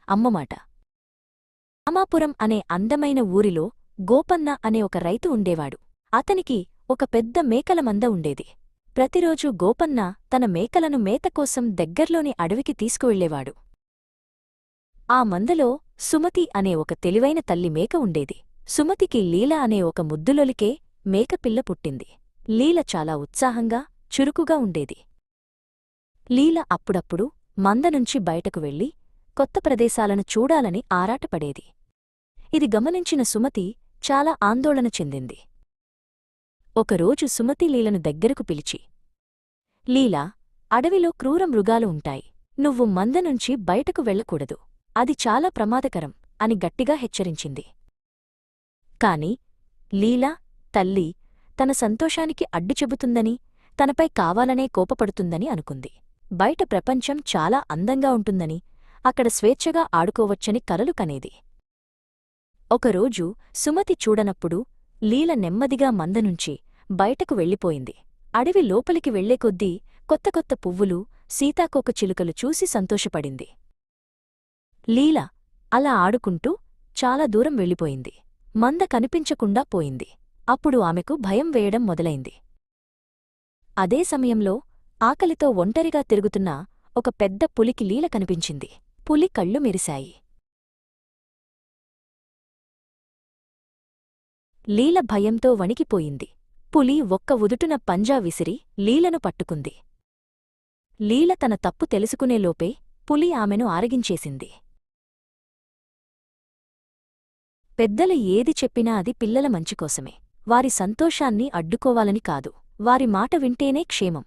అమ్మమాట. రామాపురం అనే అందమైన ఊరిలో గోపన్న అనే ఒక రైతు ఉండేవాడు. అతనికి ఒక పెద్ద మేకల మంద ఉండేది. ప్రతిరోజూ గోపన్న తన మేకలను మేతకోసం దగ్గర్లోని అడవికి తీసుకువెళ్లేవాడు. ఆ మందలో సుమతి అనే ఒక తెలివైన తల్లి మేక ఉండేది. సుమతికి లీల అనే ఒక ముద్దులొలికే మేకపిల్ల పుట్టింది. లీల చాలా ఉత్సాహంగా, చురుకుగా ఉండేది. లీల అప్పుడప్పుడు మందనుంచి బయటకు వెళ్లి కొత్త ప్రదేశాలను చూడాలని ఆరాటపడేది. ఇది గమనించిన సుమతి చాలా ఆందోళన చెందింది. ఒకరోజు సుమతి లీలను దగ్గరకు పిలిచి, లీలా, అడవిలో క్రూర మృగాలు ఉంటాయి. నువ్వు మందనుంచి బయటకు వెళ్లకూడదు. అది చాలా ప్రమాదకరం అని గట్టిగా హెచ్చరించింది. కాని లీలా తల్లి తన సంతోషానికి అడ్డు చెబుతుందని, తనపై కావాలనే కోపపడుతుందని అనుకుంది. బయట ప్రపంచం చాలా అందంగా ఉంటుందని, అక్కడ స్వేచ్ఛగా ఆడుకోవచ్చని కలలు కనేది. ఒకరోజు సుమతి చూడనప్పుడు లీల నెమ్మదిగా మందనుంచి బయటకు వెళ్ళిపోయింది. అడవి లోపలికి వెళ్లేకొద్దీ కొత్త కొత్త పువ్వులు, సీతాకోకచిలుకలు చూసి సంతోషపడింది. లీల అలా ఆడుకుంటూ చాలా దూరం వెళ్ళిపోయింది. మంద కనిపించకుండా పోయింది. అప్పుడు ఆమెకు భయం వేయడం మొదలైంది. అదే సమయంలో ఆకలితో ఒంటరిగా తిరుగుతున్న ఒక పెద్ద పులికి లీల కనిపించింది. పులి కళ్ళు మెరిశాయి. లీల భయంతో వణికిపోయింది. పులి ఒక్క ఉదుటున పంజా విసిరి లీలను పట్టుకుంది. లీల తన తప్పు తెలుసుకునేలోపే పులి ఆమెను ఆరగించేసింది. పెద్దలు ఏది చెప్పినా అది పిల్లల మంచికోసమే. వారి సంతోషాన్ని అడ్డుకోవాలని కాదు. వారి మాట వింటేనే క్షేమం.